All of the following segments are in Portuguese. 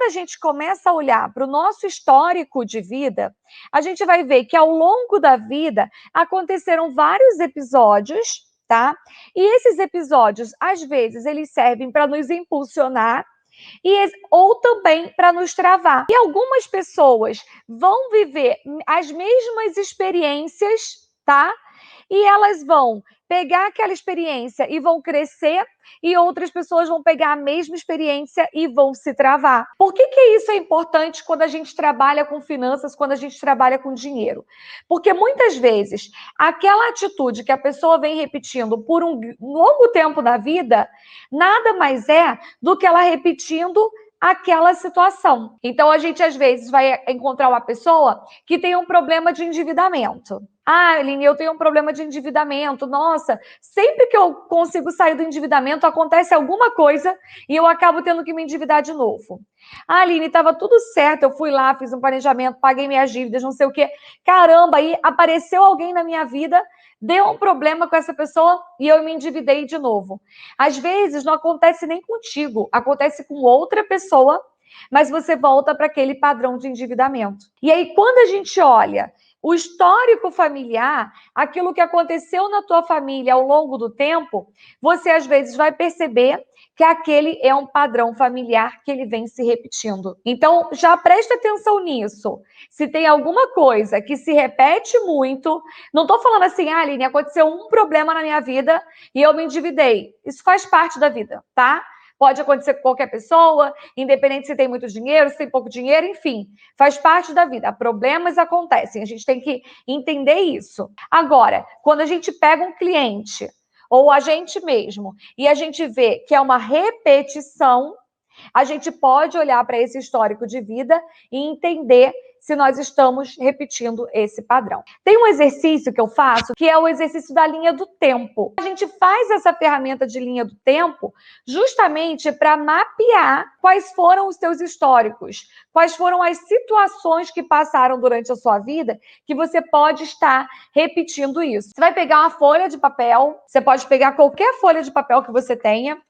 a gente começa a olhar para o nosso histórico de vida, a gente vai ver que ao longo da vida aconteceram vários episódios, tá? E esses episódios, às vezes, eles servem para nos impulsionar ou também para nos travar. E algumas pessoas vão viver as mesmas experiências, tá? E elas vão pegar aquela experiência e vão crescer, e outras pessoas vão pegar a mesma experiência e vão se travar. Por que isso é importante quando a gente trabalha com finanças, quando a gente trabalha com dinheiro? Porque muitas vezes aquela atitude que a pessoa vem repetindo por um longo tempo da vida, nada mais é do que ela repetindo aquela situação. Então, a gente, às vezes, vai encontrar uma pessoa que tem um problema de endividamento. Ah, Aline, eu tenho um problema de endividamento. Nossa, sempre que eu consigo sair do endividamento, acontece alguma coisa e eu acabo tendo que me endividar de novo. Ah, Aline, estava tudo certo, eu fui lá, fiz um planejamento, paguei minhas dívidas, não sei o quê. Caramba, aí apareceu alguém na minha vida, deu um problema com essa pessoa e eu me endividei de novo. Às vezes não acontece nem contigo, acontece com outra pessoa, mas você volta para aquele padrão de endividamento. E aí, quando a gente olha o histórico familiar, aquilo que aconteceu na tua família ao longo do tempo, você às vezes vai perceber que aquele é um padrão familiar que ele vem se repetindo. Então, já presta atenção nisso. Se tem alguma coisa que se repete muito, não estou falando assim, ah, Aline, aconteceu um problema na minha vida e eu me endividei. Isso faz parte da vida, tá? Pode acontecer com qualquer pessoa, independente se tem muito dinheiro, se tem pouco dinheiro, enfim, faz parte da vida. Problemas acontecem, a gente tem que entender isso. Agora, quando a gente pega um cliente, ou a gente mesmo, e a gente vê que é uma repetição, a gente pode olhar para esse histórico de vida e entender se nós estamos repetindo esse padrão. Tem um exercício que eu faço, que é o exercício da linha do tempo. A gente faz essa ferramenta de linha do tempo justamente para mapear quais foram os seus históricos, quais foram as situações que passaram durante a sua vida que você pode estar repetindo isso. Você vai pegar uma folha de papel, você pode pegar qualquer folha de papel que você tenha,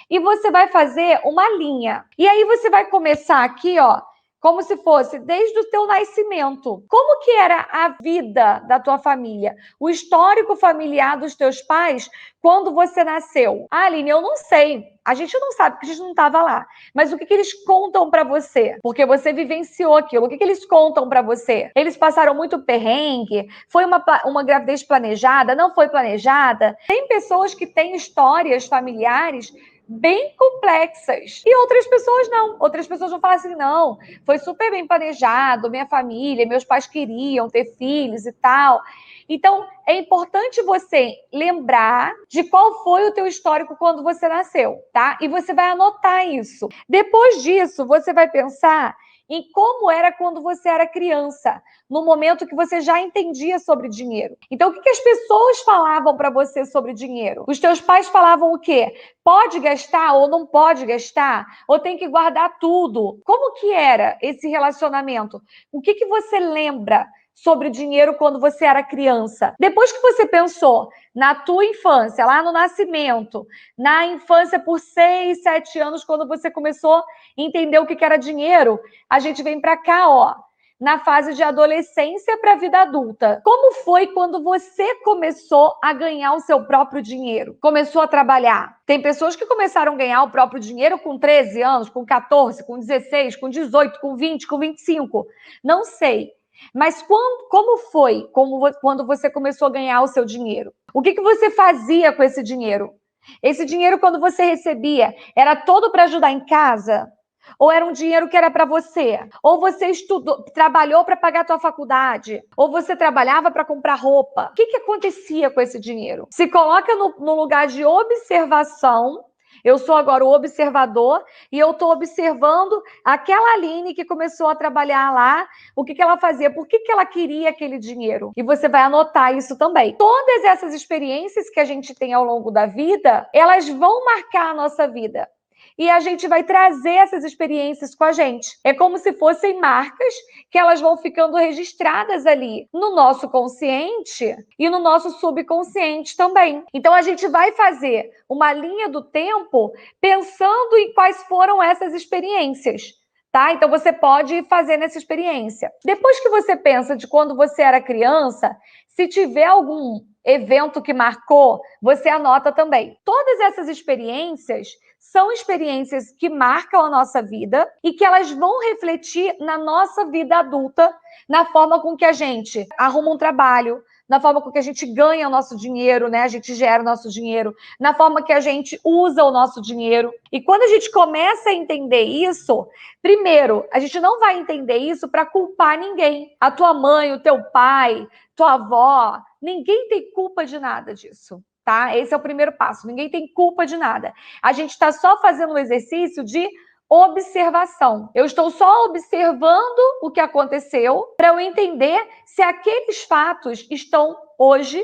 e você vai fazer uma linha. E aí você vai começar aqui, ó, como se fosse desde o teu nascimento. Como que era a vida da tua família? O histórico familiar dos teus pais quando você nasceu? Ah, Aline, eu não sei. A gente não sabe, porque a gente não estava lá. Mas o que eles contam para você? Porque você vivenciou aquilo. O que eles contam para você? Eles passaram muito perrengue? Foi uma gravidez planejada? Não foi planejada? Tem pessoas que têm histórias familiares bem complexas. E outras pessoas não. Outras pessoas vão falar assim, não, foi super bem planejado, minha família, meus pais queriam ter filhos e tal. Então, é importante você lembrar de qual foi o teu histórico quando você nasceu, tá? E você vai anotar isso. Depois disso, você vai pensar em como era quando você era criança, no momento que você já entendia sobre dinheiro. Então, o que as pessoas falavam para você sobre dinheiro? Os teus pais falavam o quê? Pode gastar ou não pode gastar? Ou tem que guardar tudo? Como que era esse relacionamento? O que você lembra sobre dinheiro quando você era criança? Depois que você pensou na tua infância, lá no nascimento, na infância por 6, 7 anos, quando você começou a entender o que era dinheiro, a gente vem para cá, ó, na fase de adolescência para a vida adulta. Como foi quando você começou a ganhar o seu próprio dinheiro? Começou a trabalhar? Tem pessoas que começaram a ganhar o próprio dinheiro com 13 anos, com 14, com 16, com 18, com 20, com 25. Não sei. Mas como foi quando você começou a ganhar o seu dinheiro? O que você fazia com esse dinheiro? Esse dinheiro, quando você recebia, era todo para ajudar em casa? Ou era um dinheiro que era para você? Ou você estudou, trabalhou para pagar a tua faculdade? Ou você trabalhava para comprar roupa? O que acontecia com esse dinheiro? Se coloca no lugar de observação. Eu sou agora o observador e eu estou observando aquela Aline que começou a trabalhar lá, o que ela fazia, por que ela queria aquele dinheiro. E você vai anotar isso também. Todas essas experiências que a gente tem ao longo da vida, elas vão marcar a nossa vida. E a gente vai trazer essas experiências com a gente. É como se fossem marcas que elas vão ficando registradas ali no nosso consciente e no nosso subconsciente também. Então a gente vai fazer uma linha do tempo pensando em quais foram essas experiências, tá? Então você pode fazer nessa experiência. Depois que você pensa de quando você era criança, se tiver algum evento que marcou, você anota também. Todas essas experiências são experiências que marcam a nossa vida e que elas vão refletir na nossa vida adulta, na forma com que a gente arruma um trabalho, na forma com que a gente ganha o nosso dinheiro, né? A gente gera o nosso dinheiro, na forma que a gente usa o nosso dinheiro. E quando a gente começa a entender isso, primeiro, a gente não vai entender isso para culpar ninguém. A tua mãe, o teu pai, tua avó, ninguém tem culpa de nada disso, tá? Esse é o primeiro passo. Ninguém tem culpa de nada. A gente está só fazendo um exercício de observação. Eu estou só observando o que aconteceu para eu entender se aqueles fatos estão hoje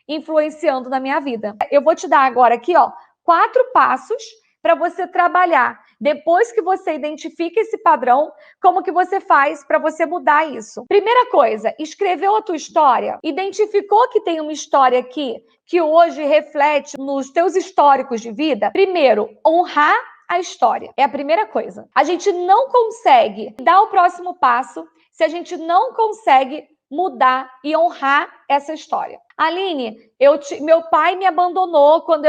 influenciando na minha vida. Eu vou te dar agora aqui, ó, 4 passos para você trabalhar. Depois que você identifica esse padrão, como que você faz para você mudar isso? Primeira coisa, escreveu a tua história, identificou que tem uma história aqui que hoje reflete nos teus históricos de vida. Primeiro, honrar a história. É a primeira coisa. A gente não consegue dar o próximo passo se a gente não consegue mudar e honrar essa história. Aline, meu pai me abandonou quando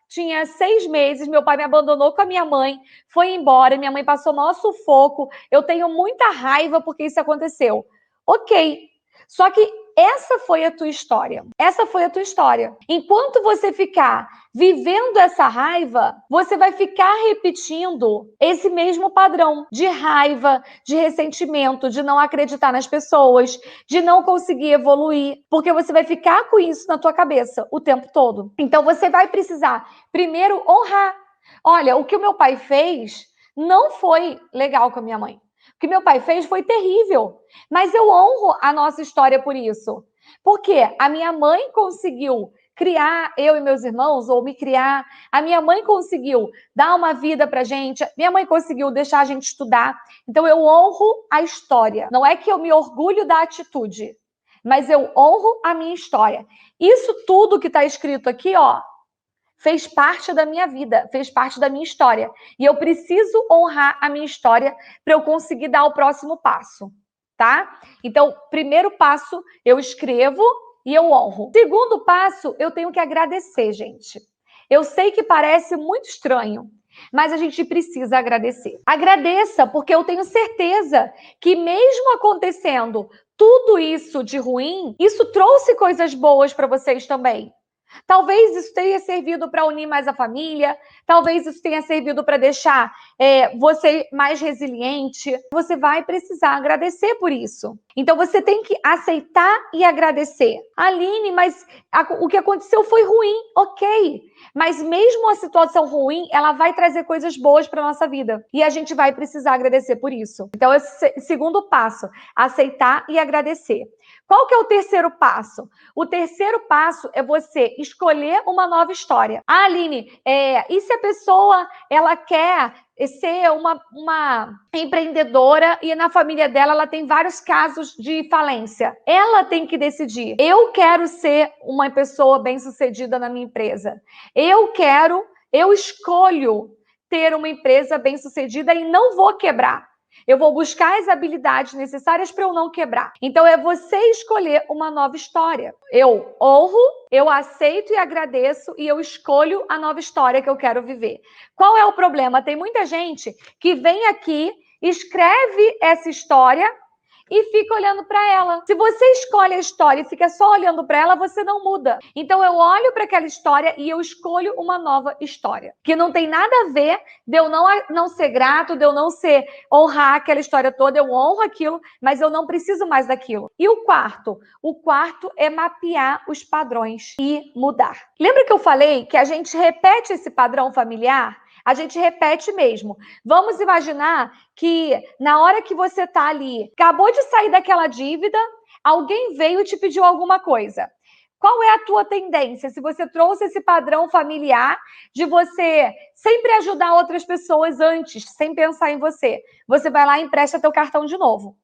tinha 6 meses, meu pai me abandonou com a minha mãe, foi embora, minha mãe passou maior sufoco, eu tenho muita raiva porque isso aconteceu. Ok, só que essa foi a tua história. Essa foi a tua história. Enquanto você ficar vivendo essa raiva, você vai ficar repetindo esse mesmo padrão de raiva, de ressentimento, de não acreditar nas pessoas, de não conseguir evoluir, porque você vai ficar com isso na tua cabeça o tempo todo. Então você vai precisar primeiro honrar. Olha, o que o meu pai fez não foi legal com a minha mãe. O que meu pai fez foi terrível, mas eu honro a nossa história por isso. Porque a minha mãe conseguiu criar eu e meus irmãos, ou me criar, a minha mãe conseguiu dar uma vida pra gente, minha mãe conseguiu deixar a gente estudar. Então eu honro a história. Não é que eu me orgulho da atitude, mas eu honro a minha história. Isso tudo que está escrito aqui, ó, fez parte da minha vida, fez parte da minha história. E eu preciso honrar a minha história para eu conseguir dar o próximo passo, tá? Então, primeiro passo, eu escrevo e eu honro. Segundo passo, eu tenho que agradecer, gente. Eu sei que parece muito estranho, mas a gente precisa agradecer. Agradeça, porque eu tenho certeza que mesmo acontecendo tudo isso de ruim, isso trouxe coisas boas para vocês também. Talvez isso tenha servido para unir mais a família, talvez isso tenha servido para deixar você mais resiliente. Você vai precisar agradecer por isso. Então você tem que aceitar e agradecer. Aline, mas o que aconteceu foi ruim, ok. Mas mesmo a situação ruim, ela vai trazer coisas boas para a nossa vida. E a gente vai precisar agradecer por isso. Então, esse segundo passo, aceitar e agradecer. Qual que é o terceiro passo? O terceiro passo é você escolher uma nova história. Ah, Aline, e se a pessoa ela quer ser uma empreendedora e na família dela ela tem vários casos de falência? Ela tem que decidir. Eu quero ser uma pessoa bem-sucedida na minha empresa. Eu escolho ter uma empresa bem-sucedida e não vou quebrar. Eu vou buscar as habilidades necessárias para eu não quebrar. Então, é você escolher uma nova história. Eu honro, eu aceito e agradeço e eu escolho a nova história que eu quero viver. Qual é o problema? Tem muita gente que vem aqui, escreve essa história e fica olhando para ela. Se você escolhe a história e fica só olhando para ela, você não muda. Então eu olho para aquela história e eu escolho uma nova história, que não tem nada a ver de eu não ser grato, de eu não honrar aquela história toda. Eu honro aquilo, mas eu não preciso mais daquilo. E o quarto? O quarto é mapear os padrões e mudar. Lembra que eu falei que a gente repete esse padrão familiar? A gente repete mesmo. Vamos imaginar que na hora que você está ali, acabou de sair daquela dívida, alguém veio e te pediu alguma coisa. Qual é a tua tendência? Se você trouxe esse padrão familiar de você sempre ajudar outras pessoas antes, sem pensar em você, você vai lá e empresta teu cartão de novo.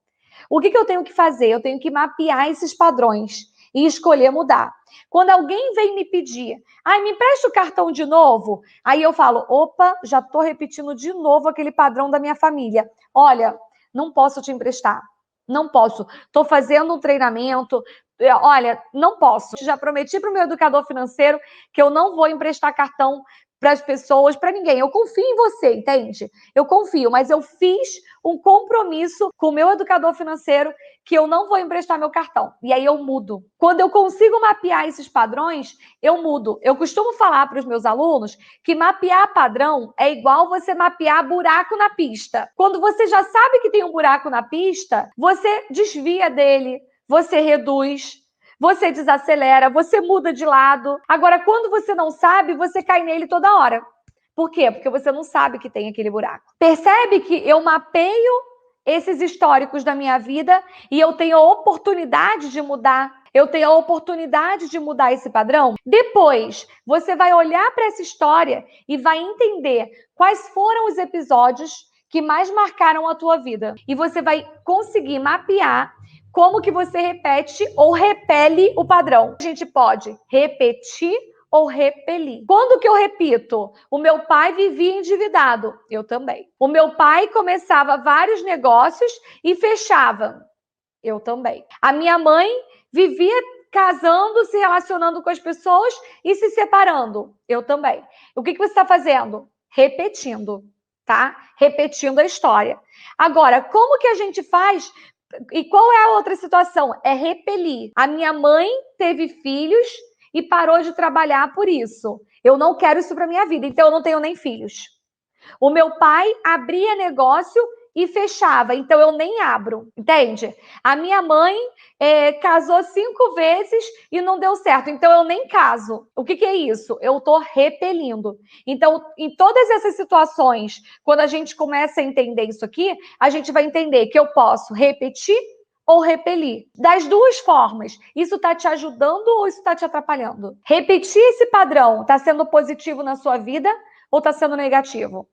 O que eu tenho que fazer? Eu tenho que mapear esses padrões e escolher mudar. Quando alguém vem me pedir, ai, me empresta o cartão de novo, aí eu falo, opa, já estou repetindo de novo aquele padrão da minha família. Olha, não posso te emprestar. Não posso. Estou fazendo um treinamento. Olha, não posso. Já prometi para o meu educador financeiro que eu não vou emprestar cartão para as pessoas, para ninguém. Eu confio em você, entende? Eu confio, mas eu fiz um compromisso com o meu educador financeiro que eu não vou emprestar meu cartão. E aí eu mudo. Quando eu consigo mapear esses padrões, eu mudo. Eu costumo falar para os meus alunos que mapear padrão é igual você mapear buraco na pista. Quando você já sabe que tem um buraco na pista, você desvia dele, você reduz, você desacelera, você muda de lado. Agora, quando você não sabe, você cai nele toda hora. Por quê? Porque você não sabe que tem aquele buraco. Percebe que eu mapeio esses históricos da minha vida e eu tenho a oportunidade de mudar. Eu tenho a oportunidade de mudar esse padrão. Depois, você vai olhar para essa história e vai entender quais foram os episódios que mais marcaram a tua vida. E você vai conseguir mapear como que você repete ou repele o padrão. A gente pode repetir ou repelir. Quando que eu repito? O meu pai vivia endividado. Eu também. O meu pai começava vários negócios e fechava. Eu também. A minha mãe vivia casando, se relacionando com as pessoas e se separando. Eu também. O que você está fazendo? Repetindo, tá? Repetindo a história. Agora, como que a gente faz? E qual é a outra situação? É repelir. A minha mãe teve filhos e parou de trabalhar por isso. Eu não quero isso para minha vida, então eu não tenho nem filhos. O meu pai abria negócio e fechava, então eu nem abro, entende? A minha mãe casou 5 vezes e não deu certo, então eu nem caso. O que é isso? Eu estou repelindo. Então, em todas essas situações, quando a gente começa a entender isso aqui, a gente vai entender que eu posso repetir ou repelir. Das duas formas, isso está te ajudando ou isso está te atrapalhando? Repetir esse padrão está sendo positivo na sua vida ou está sendo negativo?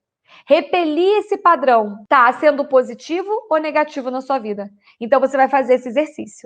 Repelir esse padrão está sendo positivo ou negativo na sua vida? Então, você vai fazer esse exercício.